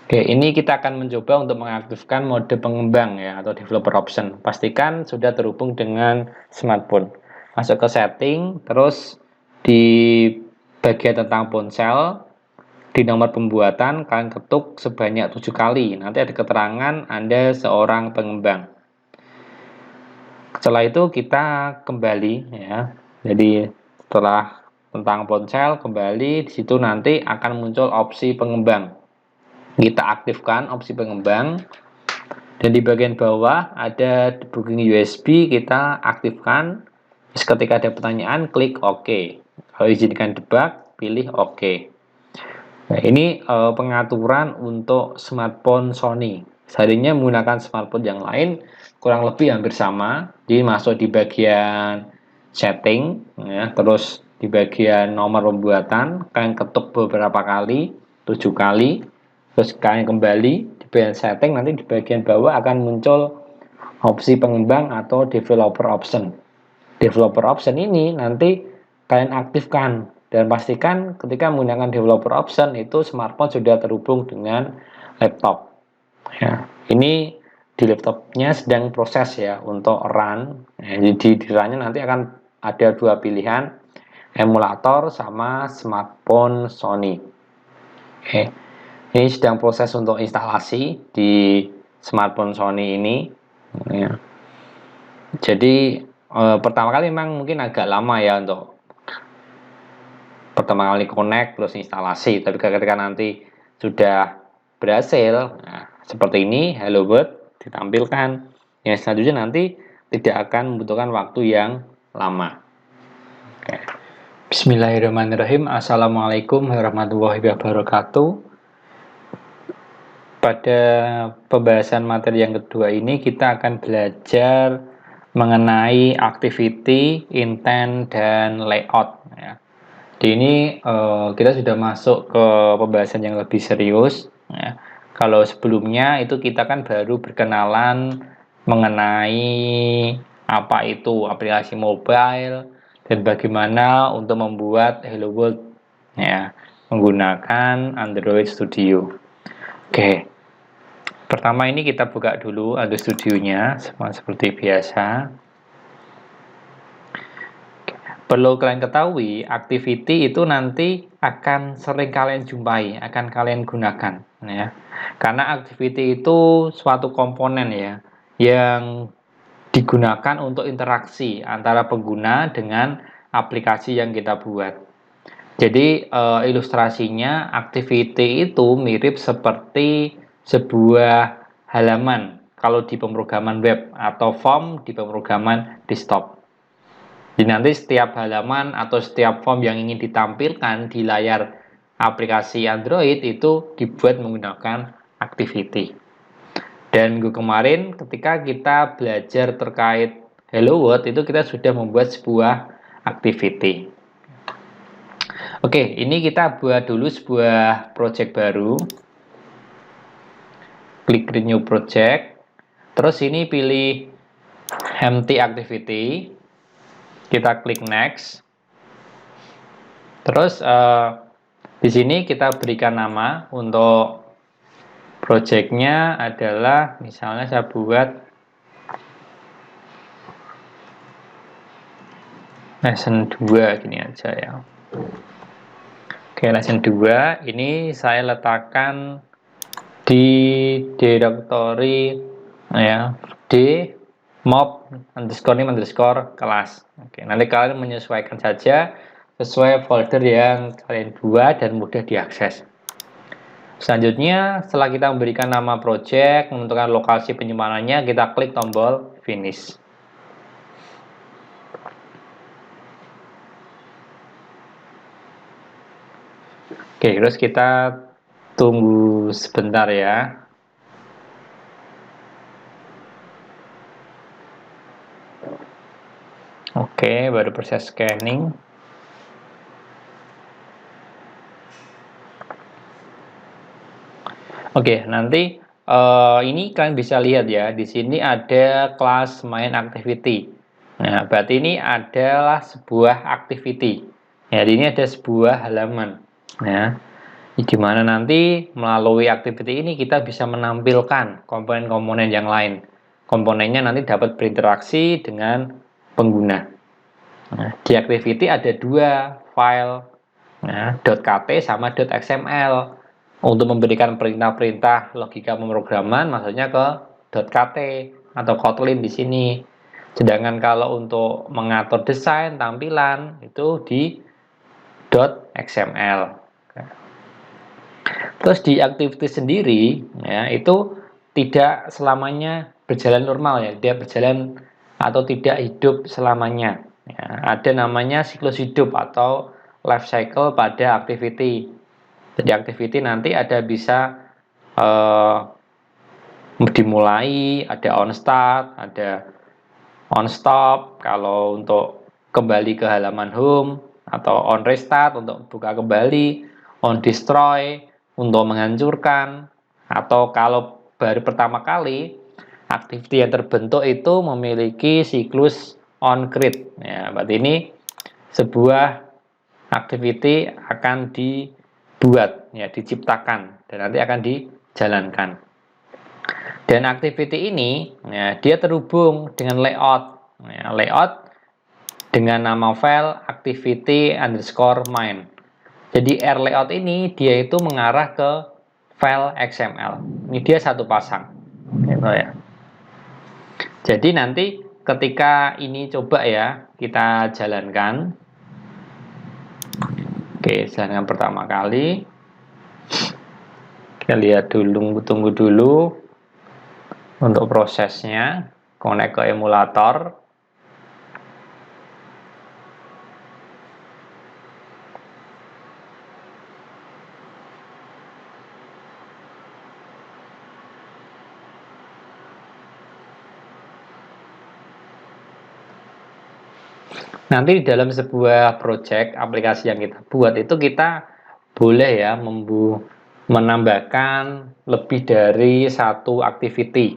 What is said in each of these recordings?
Oke, ini kita akan mencoba untuk mengaktifkan mode pengembang ya atau developer option. Pastikan sudah terhubung dengan smartphone. Masuk ke setting, terus di bagian tentang ponsel, di nomor pembuatan kalian ketuk sebanyak 7 kali. Nanti ada keterangan Anda seorang pengembang. Setelah itu kita kembali ya. Jadi setelah tentang ponsel kembali, di situ nanti akan muncul opsi pengembang. Kita aktifkan opsi pengembang, dan di bagian bawah ada debugging USB, kita aktifkan. Ketika ada pertanyaan klik OK. Kalau izinkan debug pilih OK. Nah, ini pengaturan untuk smartphone Sony. Seandainya menggunakan smartphone yang lain kurang lebih hampir sama. Jadi masuk di bagian setting ya, terus di bagian nomor pembuatan kalian ketuk beberapa kali, 7 kali. Terus kalian kembali di bagian setting, nanti di bagian bawah akan muncul opsi pengembang atau developer option. Developer option ini nanti kalian aktifkan dan pastikan ketika menggunakan developer option itu smartphone sudah terhubung dengan laptop. Ya, ini di laptopnya sedang proses ya untuk run. Ya, jadi di runnya nanti akan ada dua pilihan, emulator sama smartphone Sony. Oke. Ini sedang proses untuk instalasi di smartphone Sony ini. Ya. Jadi pertama kali memang mungkin agak lama ya untuk pertama kali connect terus instalasi. Tapi ketika nanti sudah berhasil, nah, seperti ini Hello World ditampilkan. Yang selanjutnya nanti tidak akan membutuhkan waktu yang lama. Oke. Bismillahirrahmanirrahim. Assalamualaikum warahmatullahi wabarakatuh. Pada pembahasan materi yang kedua ini kita akan belajar mengenai activity, intent, dan layout ya. Di ini kita sudah masuk ke pembahasan yang lebih serius ya. Kalau sebelumnya itu kita kan baru berkenalan mengenai apa itu aplikasi mobile dan bagaimana untuk membuat Hello World ya menggunakan Android Studio. Oke. Pertama ini kita buka dulu Android Studio-nya seperti biasa. Perlu kalian ketahui, activity itu nanti akan sering kalian jumpai, akan kalian gunakan ya. Karena activity itu suatu komponen ya yang digunakan untuk interaksi antara pengguna dengan aplikasi yang kita buat. Jadi ilustrasinya activity itu mirip seperti sebuah halaman kalau di pemrograman web atau form di pemrograman desktop. Jadi nanti setiap halaman atau setiap form yang ingin ditampilkan di layar aplikasi Android itu dibuat menggunakan activity. Dan minggu kemarin ketika kita belajar terkait Hello World itu kita sudah membuat sebuah activity. Oke, ini kita buat dulu sebuah project baru. Klik create new project. Terus ini pilih empty activity. Kita klik next. Terus di sini kita berikan nama untuk projectnya adalah misalnya saya buat lesson 2 gini aja ya. Oke, lesson 2 ini saya letakkan di directory ya d mob _underscore kelas. Oke, nanti kalian menyesuaikan saja sesuai folder yang kalian buat dan mudah diakses. Selanjutnya, setelah kita memberikan nama project, menentukan lokasi penyimpanannya, kita klik tombol finish. Oke, terus kita tunggu sebentar ya. Oke, baru proses scanning. Oke, nanti ini kalian bisa lihat ya, di sini ada kelas main activity. Nah, berarti ini adalah sebuah activity. Ya, ini ada sebuah halaman. Ya. Di mana nanti melalui activity ini kita bisa menampilkan komponen-komponen yang lain. Komponennya nanti dapat berinteraksi dengan pengguna. Nah, di activity ada dua file, nah, .kt sama .xml. Untuk memberikan perintah-perintah logika pemrograman, maksudnya ke .kt atau Kotlin di sini. Sedangkan kalau untuk mengatur desain tampilan itu di .xml. Terus di activity sendiri, ya, itu tidak selamanya berjalan normal ya, dia berjalan atau tidak hidup selamanya. Ya, ada namanya siklus hidup atau life cycle pada activity. Jadi activity nanti ada bisa dimulai, ada on start, ada on stop kalau untuk kembali ke halaman home, atau on restart untuk buka kembali, on destroy untuk menghancurkan, atau kalau baru pertama kali activity yang terbentuk itu memiliki siklus on create. Ya, berarti ini sebuah activity akan dibuat, ya, diciptakan dan nanti akan dijalankan. Dan activity ini, ya, dia terhubung dengan layout. Ya, layout dengan nama file activity_main. Jadi R layout ini dia itu mengarah ke file XML. Ini dia satu pasang. Gitu ya. Jadi nanti ketika ini coba ya kita jalankan. Oke, jalankan pertama kali. Kita lihat dulu, tunggu dulu untuk prosesnya. Connect ke emulator. Nanti di dalam sebuah project aplikasi yang kita buat itu kita boleh ya menambahkan lebih dari satu activity.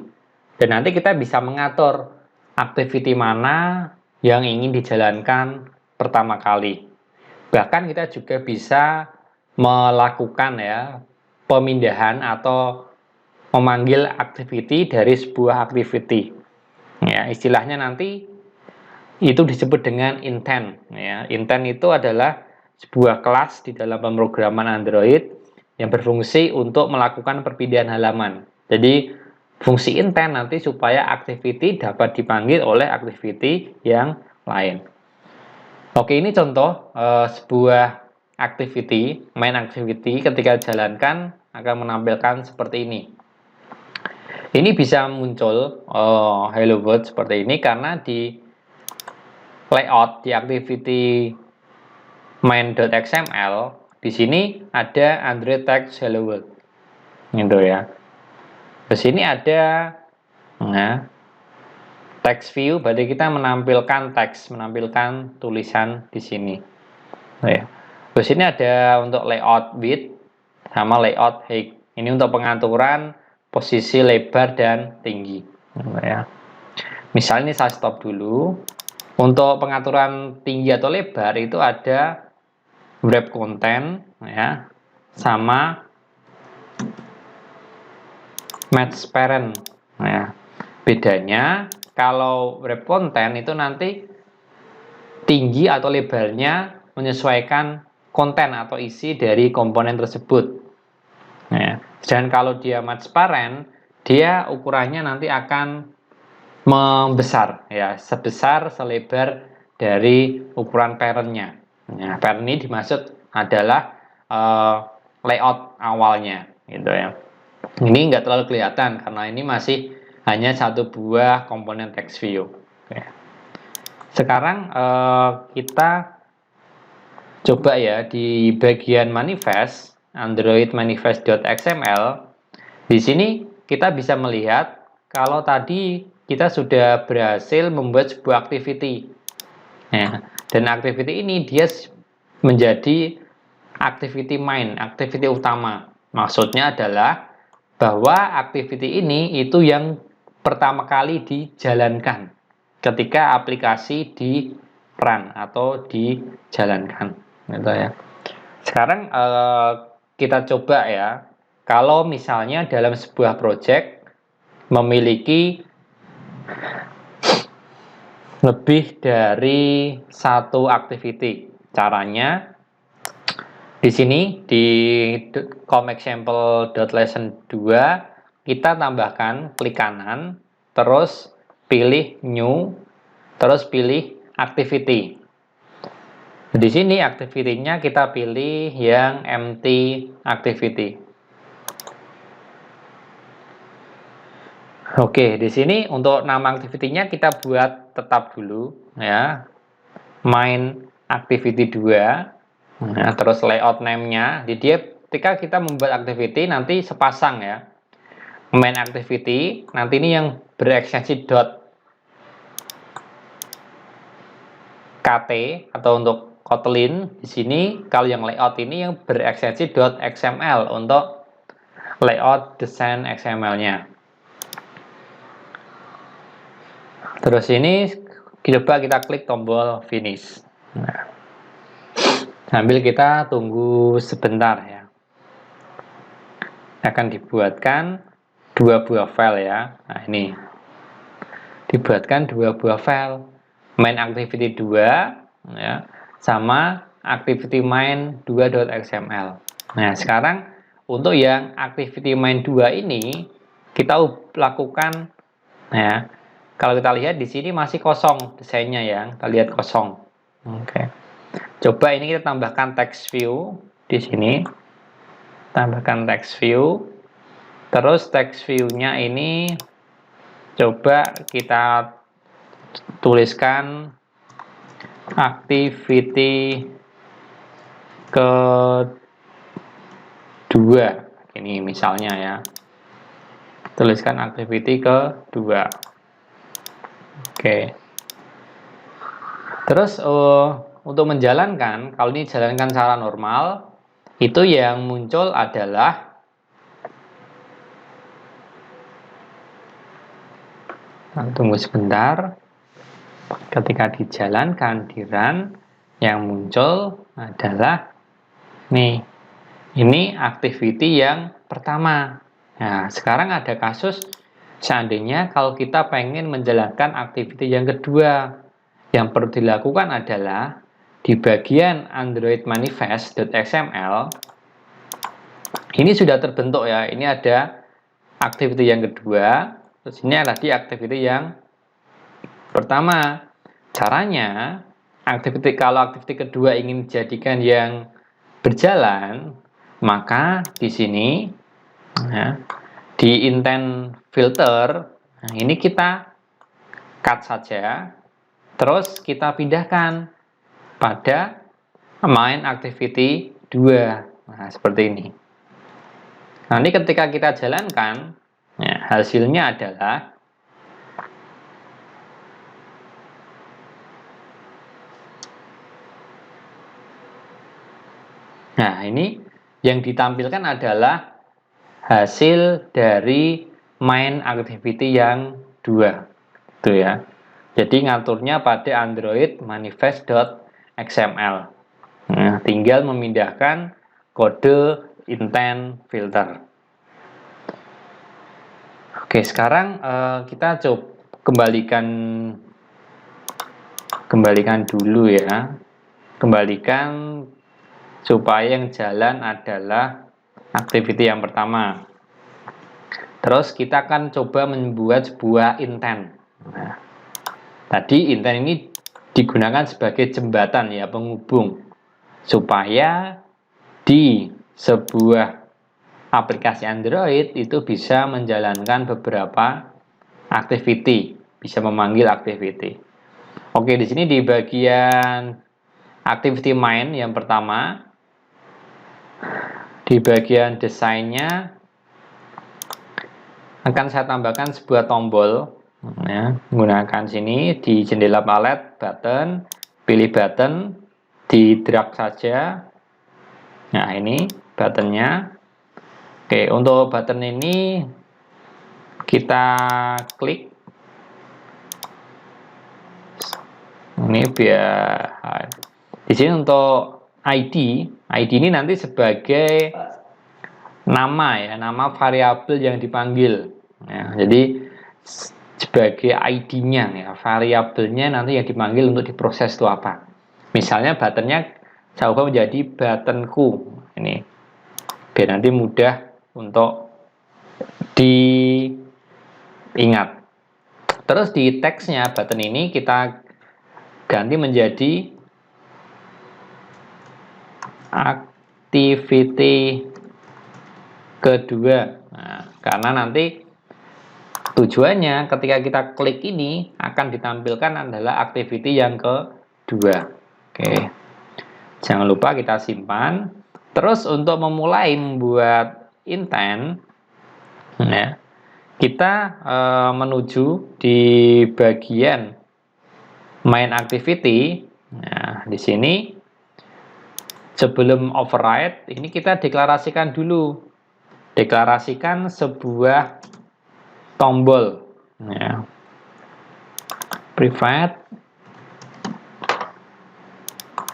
Dan nanti kita bisa mengatur activity mana yang ingin dijalankan pertama kali. Bahkan kita juga bisa melakukan ya pemindahan atau memanggil activity dari sebuah activity. Ya, istilahnya nanti itu disebut dengan intent. Ya, intent itu adalah sebuah kelas di dalam pemrograman Android yang berfungsi untuk melakukan perpindahan halaman. Jadi fungsi intent nanti supaya activity dapat dipanggil oleh activity yang lain. Oke, ini contoh sebuah activity, main activity ketika dijalankan akan menampilkan seperti ini. Ini bisa muncul hello world seperti ini karena di layout di activity main.xml di sini ada Android text hello world. Gitu ya. Di sini ada text view, berarti kita menampilkan teks, menampilkan tulisan di sini. Ya. Di sini ada untuk layout width sama layout height. Ini untuk pengaturan posisi lebar dan tinggi. Ya. Misalnya ini saya stop dulu. Untuk pengaturan tinggi atau lebar itu ada wrap content ya, sama match parent. Ya. Bedanya kalau wrap content itu nanti tinggi atau lebarnya menyesuaikan konten atau isi dari komponen tersebut. Ya. Dan kalau dia match parent, dia ukurannya nanti akan membesar, ya, sebesar selebar dari ukuran parentnya. Ya, parent ini dimaksud adalah layout awalnya, gitu ya. Ini nggak terlalu kelihatan karena ini masih hanya satu buah komponen text view. Oke. Sekarang kita coba ya di bagian manifest Android manifest.xml. Di sini kita bisa melihat kalau tadi kita sudah berhasil membuat sebuah activity. Ya, dan activity ini dia menjadi activity main, activity utama. Maksudnya adalah bahwa activity ini itu yang pertama kali dijalankan ketika aplikasi di run atau dijalankan, gitu ya. Sekarang kita coba ya, kalau misalnya dalam sebuah project memiliki lebih dari satu activity. Caranya di sini di comExample.lesson2 kita tambahkan klik kanan, terus pilih new, terus pilih activity. Di sini activity-nya kita pilih yang empty activity. Oke, di sini untuk nama activity-nya kita buat tetap dulu ya. Main activity 2. Nah, terus layout name-nya, di dia ketika kita membuat activity nanti sepasang ya. Main activity, nanti ini yang berekstensi .kt atau untuk Kotlin. Di sini kalau yang layout ini yang berekstensi .xml untuk layout desain XML-nya. Terus ini coba kita klik tombol finish. Nah, sambil kita tunggu sebentar ya. Akan dibuatkan 2 buah file ya. Nah, ini dibuatkan 2 buah file. Main activity 2 ya, sama activity main 2.xml. Nah, sekarang untuk yang activity main 2 ini kita lakukan ya. Kalau kita lihat di sini masih kosong desainnya ya. Kita lihat kosong. Oke. Coba ini kita tambahkan text view di sini. Tambahkan text view. Terus text view-nya ini coba kita tuliskan activity kedua. Ini misalnya ya. Tuliskan activity kedua. Oke. Terus untuk menjalankan, kalau ini jalankan secara normal, itu yang muncul adalah tunggu sebentar. Ketika dijalankan di run, yang muncul adalah nih. Ini activity yang pertama. Nah, sekarang ada kasus seandainya kalau kita pengen menjalankan activity yang kedua, yang perlu dilakukan adalah di bagian Android manifest.xml ini sudah terbentuk ya. Ini ada activity yang kedua, terus ini adalah di activity yang pertama. Caranya, kalau activity kedua ingin dijadikan yang berjalan, maka di sini ya, di intent filter, nah ini kita cut saja, terus kita pindahkan pada main activity 2. Nah, seperti ini. Nanti ketika kita jalankan, ya, hasilnya adalah nah, ini yang ditampilkan adalah hasil dari main activity yang 2. Itu ya. Jadi ngaturnya pada Android manifest.xml. Nah, tinggal memindahkan kode intent filter. Oke, sekarang kita coba kembalikan dulu ya. Kembalikan supaya yang jalan adalah activity yang pertama. Terus kita akan coba membuat sebuah intent. Nah, tadi intent ini digunakan sebagai jembatan ya, penghubung, supaya di sebuah aplikasi Android itu bisa menjalankan beberapa activity, bisa memanggil activity. Oke, di sini di bagian activity main yang pertama, di bagian desainnya akan saya tambahkan sebuah tombol ya, menggunakan sini di jendela palet button, pilih button, di drag saja. Nah, ini buttonnya. Oke, untuk button ini kita klik ini biar di sini untuk ID ini nanti sebagai nama ya, nama variabel yang dipanggil. Ya, jadi sebagai ID-nya ya, variabelnya nanti yang dipanggil untuk diproses itu apa. Misalnya buttonnya saya ubah menjadi buttonku. Ini biar nanti mudah untuk diingat. Terus di teksnya button ini kita ganti menjadi activity kedua. Nah, karena nanti tujuannya ketika kita klik ini akan ditampilkan adalah activity yang kedua. Oke. Jangan lupa kita simpan. Terus untuk memulai membuat intent ya, kita menuju di bagian main activity. Nah, di sini sebelum override ini kita deklarasikan dulu. Deklarasikan sebuah tombol ya. Private.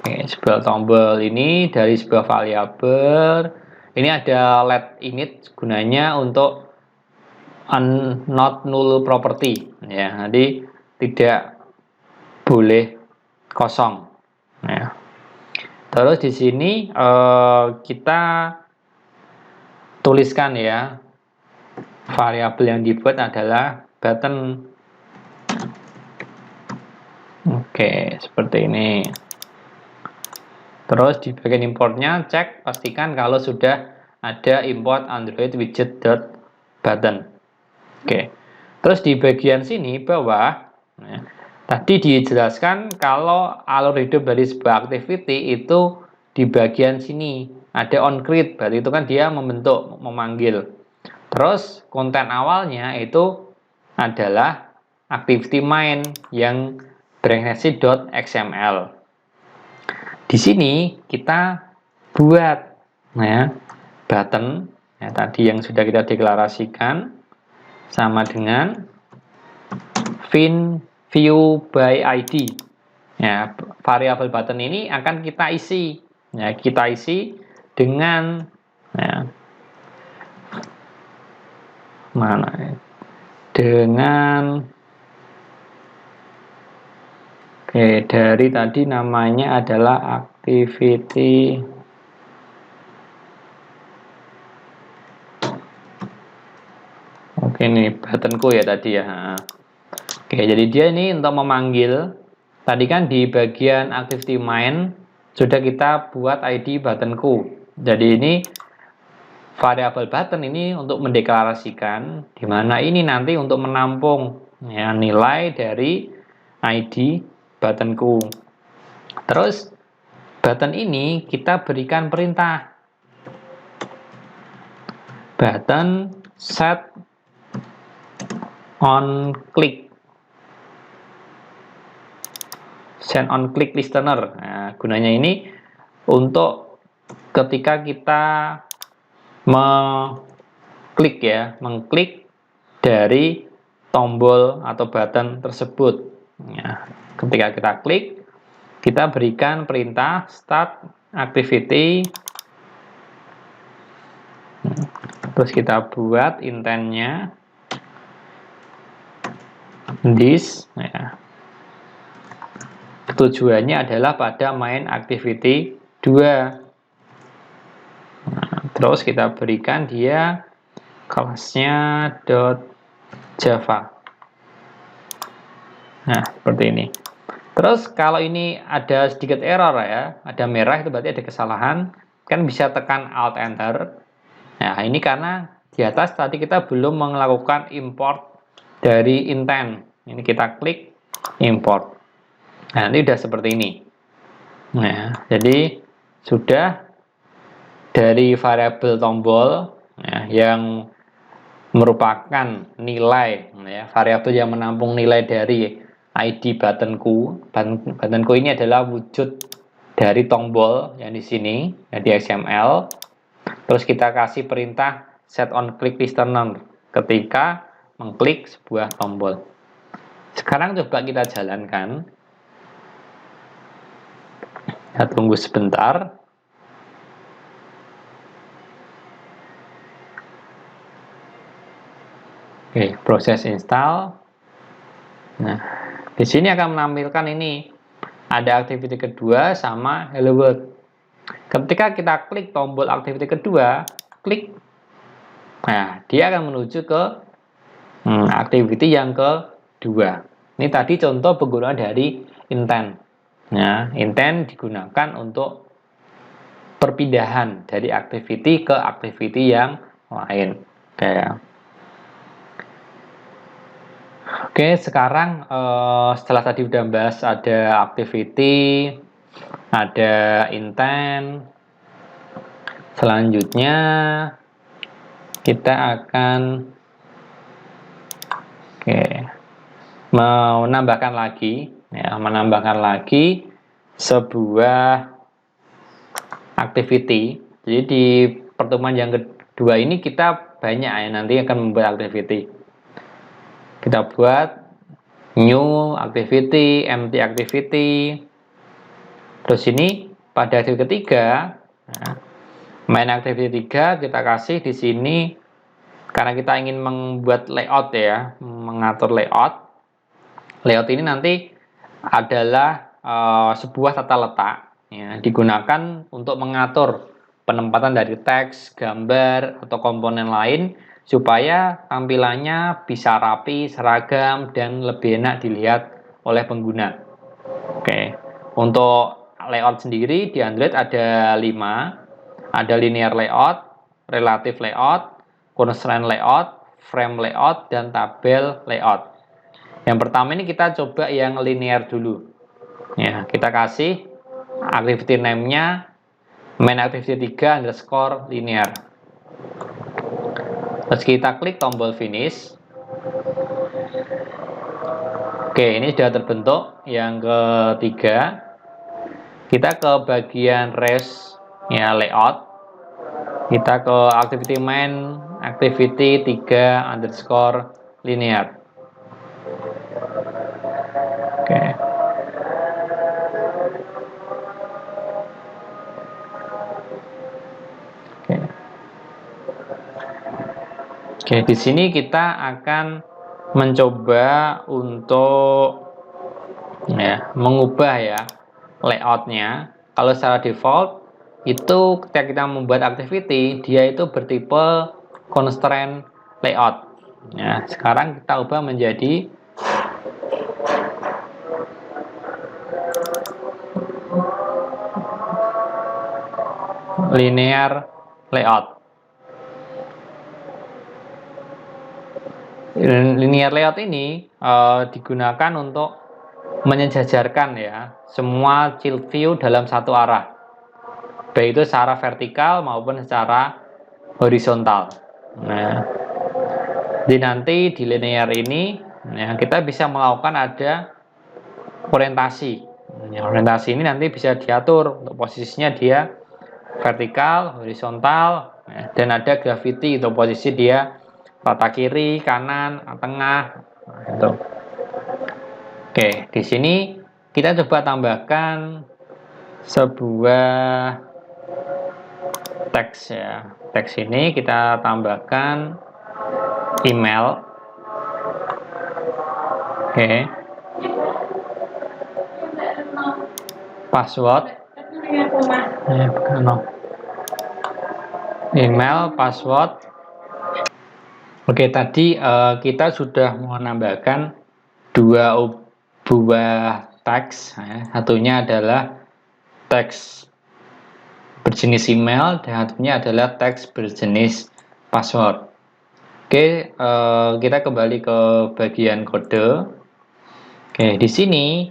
Oke, sebuah tombol ini dari sebuah variabel. Ini ada let init gunanya untuk not null property ya. Jadi tidak boleh kosong ya. Terus di sini kita tuliskan ya, variabel yang dibuat adalah button. Oke, seperti ini. Terus di bagian importnya cek pastikan kalau sudah ada import Android widget.button. Oke. Terus di bagian sini bawah ya, tadi dijelaskan kalau alur hidup dari sebuah activity itu di bagian sini ada onCreate, berarti itu kan dia membentuk, memanggil. Terus konten awalnya itu adalah activity main yang berekspresi .xml. Di sini kita buat ya, button ya, tadi yang sudah kita deklarasikan sama dengan view by ID. Ya, variabel button ini akan kita isi. Ya, kita isi dengan ya, mana ya? Dengan oke, dari tadi namanya adalah activity oke nih buttonku ya tadi ya. Oke, jadi dia ini untuk memanggil tadi kan di bagian activity main sudah kita buat ID buttonku. Jadi ini variabel button ini untuk mendeklarasikan di mana ini nanti untuk menampung ya, nilai dari ID buttonku. Terus button ini kita berikan perintah button set on click listener. Nah, gunanya ini untuk ketika kita mengklik dari tombol atau button tersebut. Ya, ketika kita klik, kita berikan perintah start activity. Terus kita buat intentnya this. Ya. Tujuannya adalah pada main activity 2. Nah, terus kita berikan dia kelasnya .java. Nah, seperti ini. Terus kalau ini ada sedikit error ya, ada merah itu berarti ada kesalahan, kan bisa tekan Alt Enter. Nah, ini karena di atas tadi kita belum melakukan import dari intent. Ini kita klik import. Nah, ini udah seperti ini. Nah, jadi sudah dari variabel tombol ya, yang merupakan nilai ya, variabel yang menampung nilai dari ID buttonku. Buttonku ini adalah wujud dari tombol yang di sini ya, di XML. Terus kita kasih perintah set on click listener ketika mengklik sebuah tombol. Sekarang coba kita jalankan. Kita tunggu sebentar. Oke, proses install. Nah, di sini akan menampilkan ini ada activity kedua sama hello world. Ketika kita klik tombol activity kedua, klik, nah dia akan menuju ke activity yang kedua. Ini tadi contoh penggunaan dari intent. Nah, intent digunakan untuk perpindahan dari activity ke activity yang lain. Oke, sekarang setelah tadi udah bahas ada activity, ada intent, selanjutnya kita akan menambahkan lagi sebuah activity. Jadi di pertemuan yang kedua ini kita banyak ya nanti akan membuat activity. Kita buat new activity, empty activity. Terus ini pada activity ketiga, main activity 3 kita kasih di sini karena kita ingin membuat layout ya, mengatur layout. Layout ini nanti adalah sebuah tata letak ya, digunakan untuk mengatur penempatan dari teks, gambar, atau komponen lain supaya tampilannya bisa rapi, seragam, dan lebih enak dilihat oleh pengguna. Oke, untuk layout sendiri di Android ada 5, ada linear layout, relative layout, constraint layout, frame layout, dan tabel layout. Yang pertama ini kita coba yang linear dulu. Ya, kita kasih activity name-nya main activity 3 underscore linear. Terus kita klik tombol finish. Oke, ini sudah terbentuk yang ketiga. Kita ke bagian rest ya, layout. Kita ke activity main activity 3 underscore linear. Oke. Oke, di sini kita akan mencoba untuk ya, mengubah ya layoutnya. Kalau secara default itu ketika kita membuat activity dia itu bertipe constraint layout. Ya, sekarang kita ubah menjadi linear layout. Linear layout ini digunakan untuk menyejajarkan ya semua child view dalam satu arah, baik itu secara vertikal maupun secara horizontal. Nah, jadi nanti di linear ini ya, kita bisa melakukan ada orientasi. Ya, orientasi ini nanti bisa diatur untuk posisinya dia vertikal, horizontal, ya, dan ada gravity untuk posisi dia rata kiri, kanan, tengah. Nah, itu. Oke, di sini kita coba tambahkan sebuah teks ya. Teks ini kita tambahkan email. Oke. Password. Email, password. Oke, tadi kita sudah menambahkan dua buah teks. Ya. Satunya adalah teks berjenis email dan satunya adalah teks berjenis password. Oke, kita kembali ke bagian kode. Oke, di sini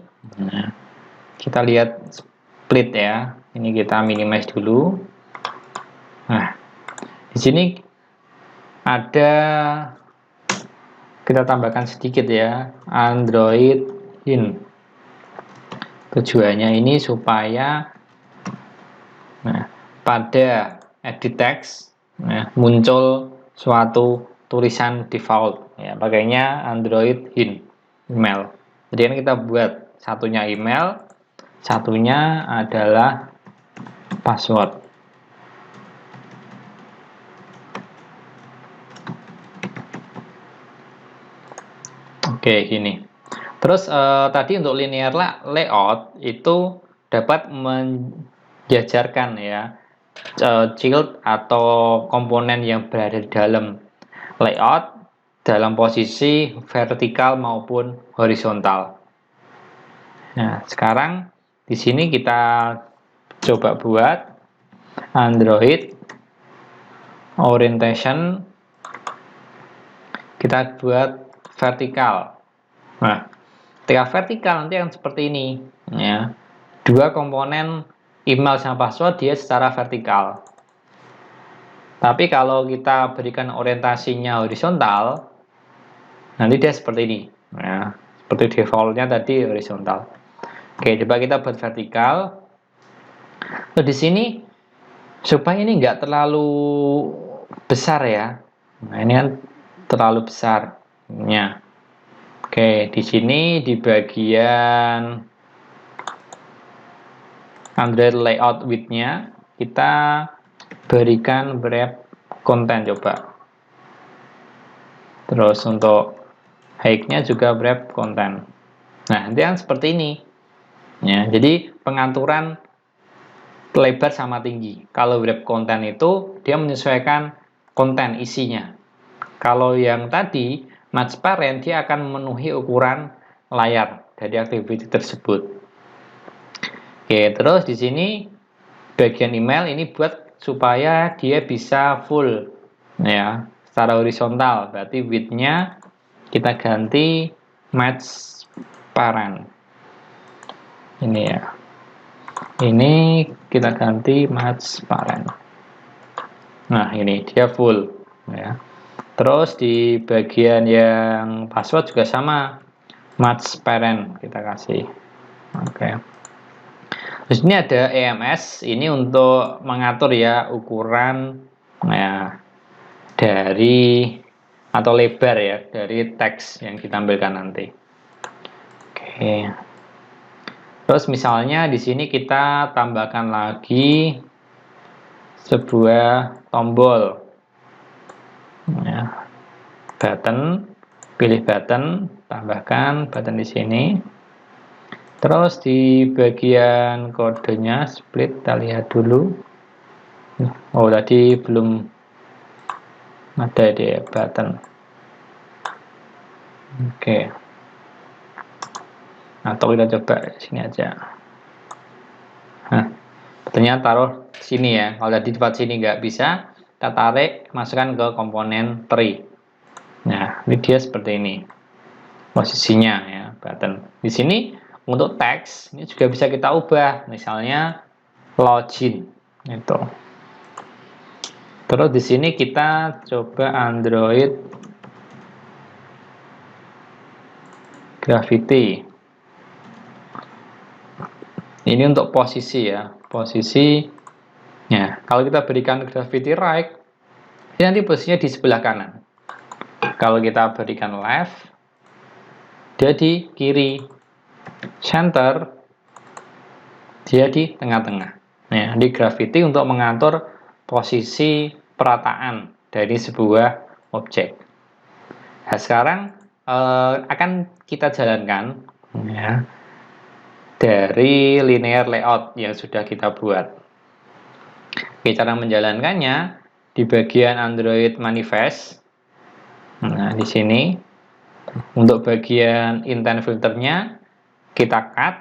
kita lihat split ya. Ini kita minimize dulu. Nah, di sini ada kita tambahkan sedikit ya, Android Hint. Tujuannya ini supaya pada edit text muncul suatu tulisan default ya, pakainya Android Hint email. Jadi kita buat satunya email, satunya adalah password. Oke, gini. Terus tadi untuk linear layout itu dapat menjajarkan ya child atau komponen yang berada di dalam layout dalam posisi vertikal maupun horizontal. Nah, sekarang di sini kita coba buat Android orientation, kita buat vertikal. Nah, ketika vertikal nanti yang seperti ini ya. Dua komponen email sama password dia secara vertikal. Tapi kalau kita berikan orientasinya horizontal, nanti dia seperti ini ya. Seperti defaultnya tadi horizontal. Oke, coba kita buat vertikal. Nah, di sini supaya ini nggak terlalu besar ya. Nah, ini kan terlalu besar. Ya. Oke, di sini di bagian Android layout width-nya kita berikan wrap content coba. Terus untuk height-nya juga wrap content. Nah, nanti yang seperti ini. Ya, jadi pengaturan lebar sama tinggi. Kalau wrap content itu dia menyesuaikan konten isinya. Kalau yang tadi match parent dia akan memenuhi ukuran layar dari activity tersebut. Oke, terus di sini bagian email ini buat supaya dia bisa full ya, secara horizontal. Berarti width-nya kita ganti match parent. Ini ya. Ini kita ganti match parent. Nah, ini dia full ya. Terus di bagian yang password juga sama, match parent kita kasih. Oke. Terus ini ada EMS, ini untuk mengatur ya ukuran ya dari atau lebar ya dari teks yang kita tampilkan nanti. Oke. Terus misalnya di sini kita tambahkan lagi sebuah tombol ya, button, pilih button, tambahkan button di sini. Terus di bagian kodenya split kita lihat dulu. Oh, tadi belum ada di button. Oke. Atau kita coba sini aja. Nah, buttonnya taruh sini ya. Kalau tadi tempat sini nggak bisa, kita tarik, masukkan ke komponen tree. Nah, ini dia seperti ini posisinya ya, button. Di sini untuk teks ini juga bisa kita ubah, misalnya login itu. Terus di sini kita coba Android Gravity. Ini untuk posisi ya, posisi. Ya, kalau kita berikan Gravity right, ini nanti posisinya di sebelah kanan. Kalau kita berikan left, dia di kiri. Center, dia di tengah-tengah. Nah, di Gravity untuk mengatur posisi perataan dari sebuah objek. Nah, sekarang akan kita jalankan ya, dari linear layout yang sudah kita buat. Oke, cara menjalankannya di bagian Android manifest. Nah, di sini untuk bagian intent filternya kita cut,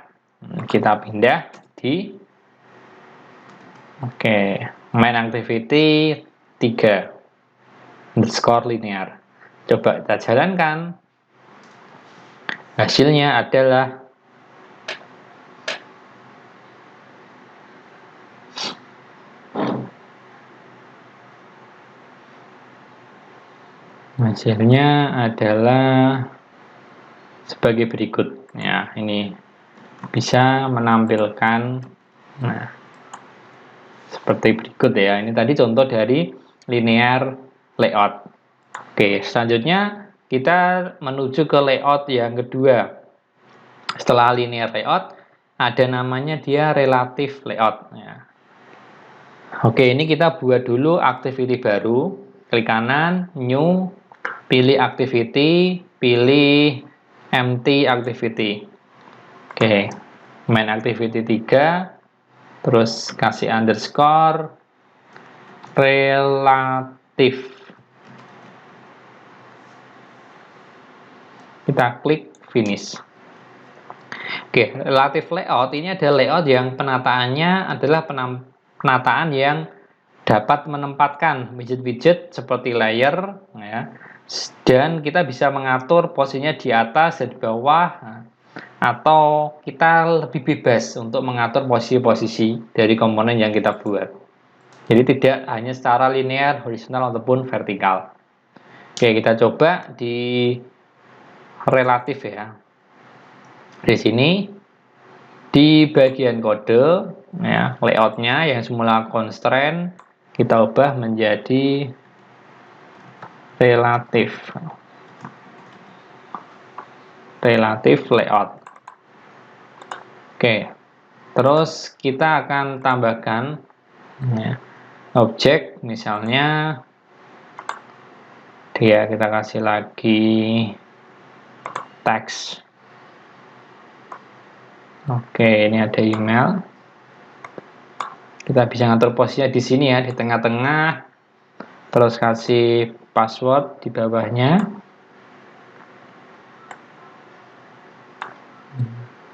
kita pindah di main activity 3 underscore linear. Coba kita jalankan. Hasilnya adalah sebagai berikut ya. Ini bisa menampilkan nah seperti berikut ya. Ini tadi contoh dari linear layout. Oke, selanjutnya kita menuju ke layout yang kedua. Setelah linear layout ada namanya dia relative layout ya. Oke, ini kita buat dulu activity baru. Klik kanan, new, pilih activity, pilih empty activity. Oke, main activity 3, terus kasih underscore relatif. Kita klik finish. Oke, relative layout ini adalah layout yang penataannya adalah penataan yang dapat menempatkan widget-widget seperti layer, ya, dan kita bisa mengatur posisinya di atas dan di bawah, atau kita lebih bebas untuk mengatur posisi-posisi dari komponen yang kita buat. Jadi tidak hanya secara linear, horizontal ataupun vertikal. Oke, kita coba di relatif ya. Di sini di bagian kode ya, layoutnya yang semula constraint kita ubah menjadi relatif layout. Oke, terus kita akan tambahkan ya, objek, misalnya dia kita kasih lagi teks. Oke, ini ada email. Kita bisa ngatur posisinya di sini ya, di tengah-tengah. Terus kasih password di bawahnya.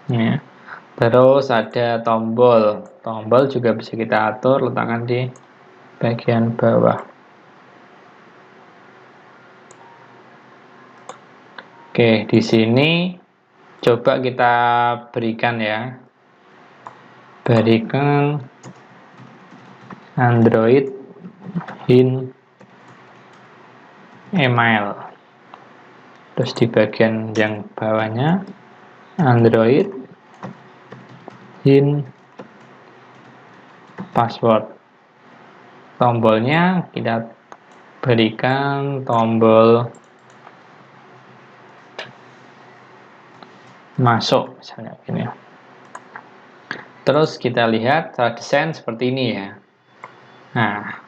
Ya. Terus ada tombol. Tombol juga bisa kita atur, letakkan di bagian bawah. Oke, di sini coba kita berikan ya. Berikan Android in email. Terus di bagian yang bawahnya Android in password. Tombolnya kita berikan tombol masuk misalnya gini. Terus kita lihat cara desain seperti ini ya. Nah,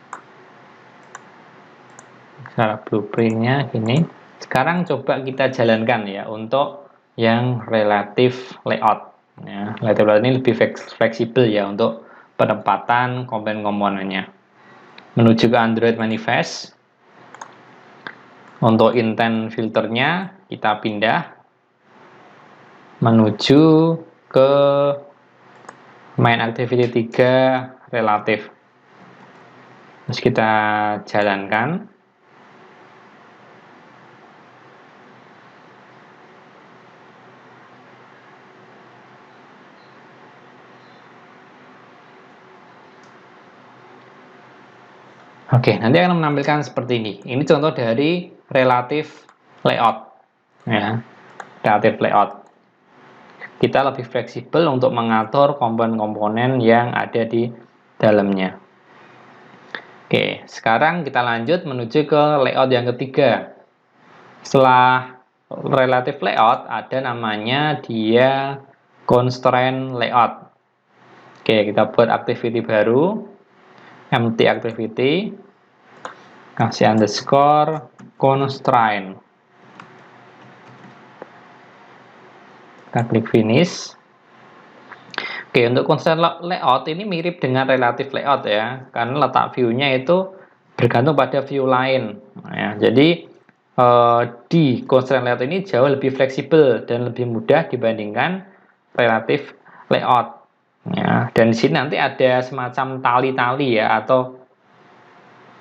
cara blueprintnya gini. Sekarang coba kita jalankan ya untuk yang relatif layout. Ya, relatif layout ini lebih fleksibel ya untuk penempatan komponen-komponennya. Menuju ke Android manifest. Untuk intent filternya kita pindah menuju ke main activity 3 relatif. Terus kita jalankan. Oke, nanti akan menampilkan seperti ini. Ini contoh dari relatif layout. Ya, relatif layout. Kita lebih fleksibel untuk mengatur komponen-komponen yang ada di dalamnya. Oke, sekarang kita lanjut menuju ke layout yang ketiga. Setelah relative layout, ada namanya dia constraint layout. Oke, kita buat activity baru, empty activity, kasih underscore constraint. Kita klik finish. Oke, untuk constraint layout ini mirip dengan relative layout ya, karena letak view-nya itu bergantung pada view lain. Ya, jadi di constraint layout ini jauh lebih fleksibel dan lebih mudah dibandingkan relative layout. Ya, dan di sini nanti ada semacam tali-tali ya, atau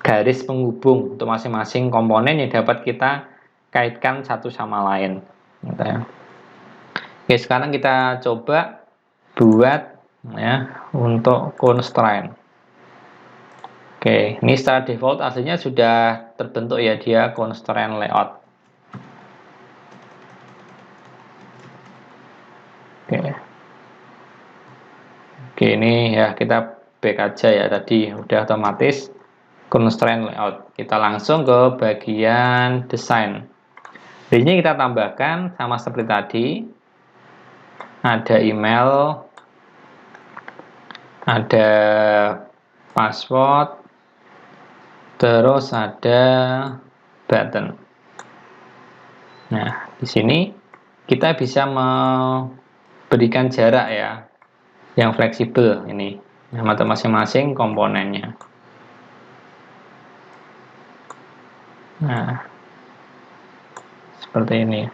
garis penghubung untuk masing-masing komponen yang dapat kita kaitkan satu sama lain. Gitu ya. Oke, sekarang kita coba buat ya untuk constraint. Oke, ini secara default aslinya sudah terbentuk ya dia constraint layout. Oke, ini ya kita back aja ya, tadi udah otomatis constraint layout. Kita langsung ke bagian desain. Di sini kita tambahkan sama seperti tadi. Ada email, ada password, terus ada button. Nah, di sini kita bisa memberikan jarak ya, yang fleksibel ini, nama masing-masing komponennya. Nah, seperti ini.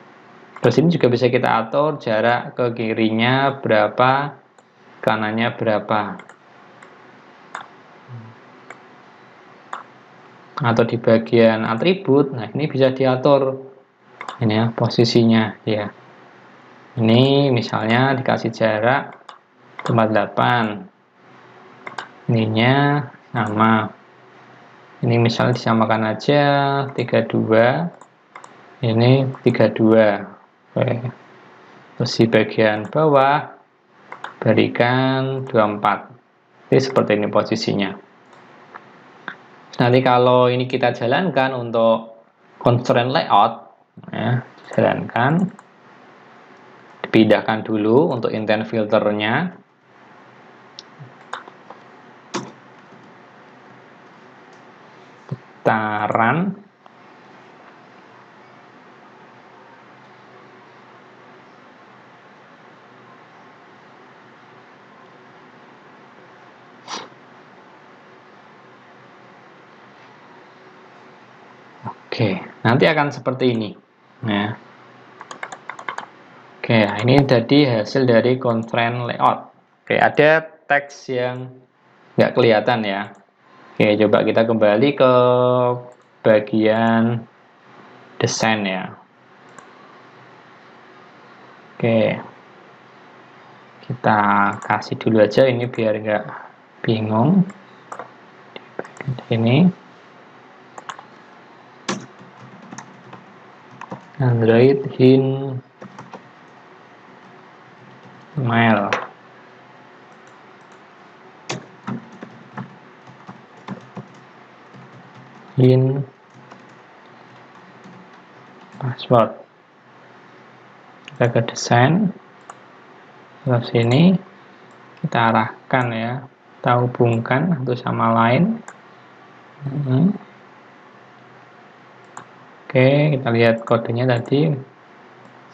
Terus ini juga bisa kita atur jarak ke kirinya berapa, kanannya berapa. Atau di bagian atribut, nah ini bisa diatur ini ya posisinya ya. Ini misalnya dikasih jarak 48, ininya sama, ini misalnya disamakan aja 32, ini 32. Oke. Terus di bagian bawah berikan 24. Jadi seperti ini posisinya. Nanti kalau ini kita jalankan untuk constraint layout ya, jalankan, dipindahkan dulu untuk intent filternya. Kita run. Oke, nanti akan seperti ini. Nah, oke, ini jadi hasil dari constraint layout. Oke, ada teks yang nggak kelihatan ya. Oke, coba kita kembali ke bagian desain ya. Oke, kita kasih dulu aja ini biar nggak bingung. Ini Android hint mail. Hint password. Kita ke desain. Terus ini kita arahkan ya, kita hubungkan satu sama lain. Oke, kita lihat kodenya tadi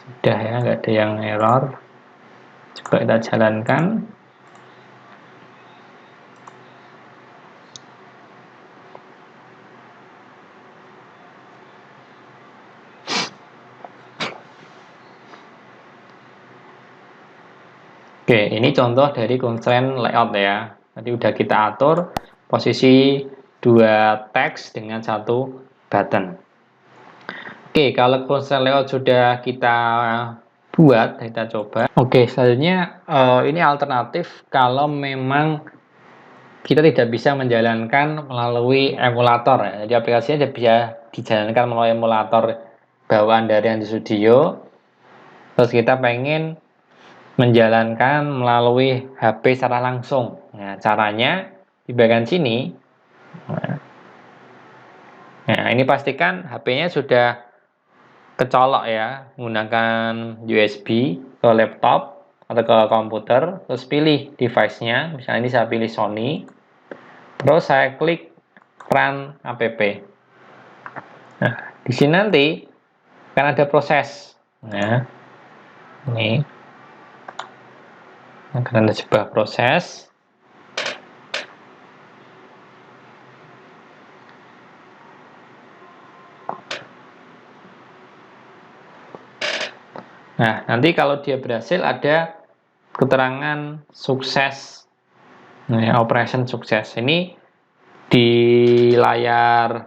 sudah ya, nggak ada yang error. Coba kita jalankan. Oke, ini contoh dari constraint layout ya. Tadi udah kita atur posisi dua teks dengan satu button. Oke, kalau constraint layout sudah kita buat, kita coba. Oke, selanjutnya ini alternatif kalau memang kita tidak bisa menjalankan melalui emulator ya. Jadi aplikasinya bisa dijalankan melalui emulator bawaan dari Android Studio. Terus kita pengen menjalankan melalui HP secara langsung. Nah, caranya di bagian sini. Nah, ini pastikan HP-nya sudah kecolok ya, menggunakan USB ke laptop atau ke komputer, terus pilih device-nya, misalnya ini saya pilih Sony, terus saya klik run app. Nah, di sini nanti akan ada proses. Nah, ini akan ada sebuah proses. Nah, nanti kalau dia berhasil ada keterangan sukses, nah, operation sukses. Ini di layar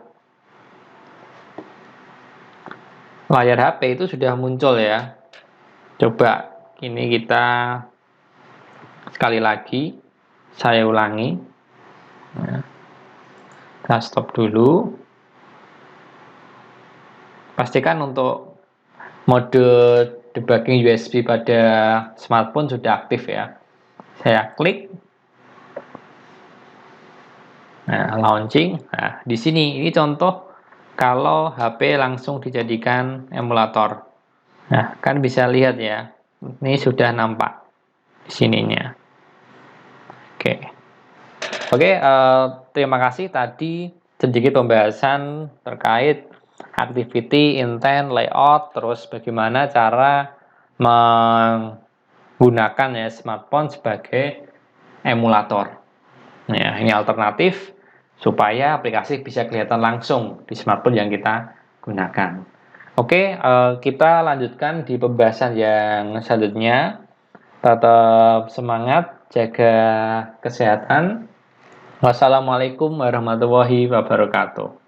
HP itu sudah muncul ya. Coba ini kita sekali lagi, saya ulangi. Nah, kita stop dulu. Pastikan untuk mode debugging USB pada smartphone sudah aktif ya. Saya klik. Nah, launching. Nah, di sini ini contoh kalau HP langsung dijadikan emulator. Nah, kan bisa lihat ya. Ini sudah nampak di sininya. Oke, terima kasih tadi sedikit pembahasan terkait activity, intent, layout, terus bagaimana cara menggunakan ya smartphone sebagai emulator. Ya, ini alternatif supaya aplikasi bisa kelihatan langsung di smartphone yang kita gunakan. Oke, kita lanjutkan di pembahasan yang selanjutnya. Tetap semangat, jaga kesehatan. Wassalamualaikum warahmatullahi wabarakatuh.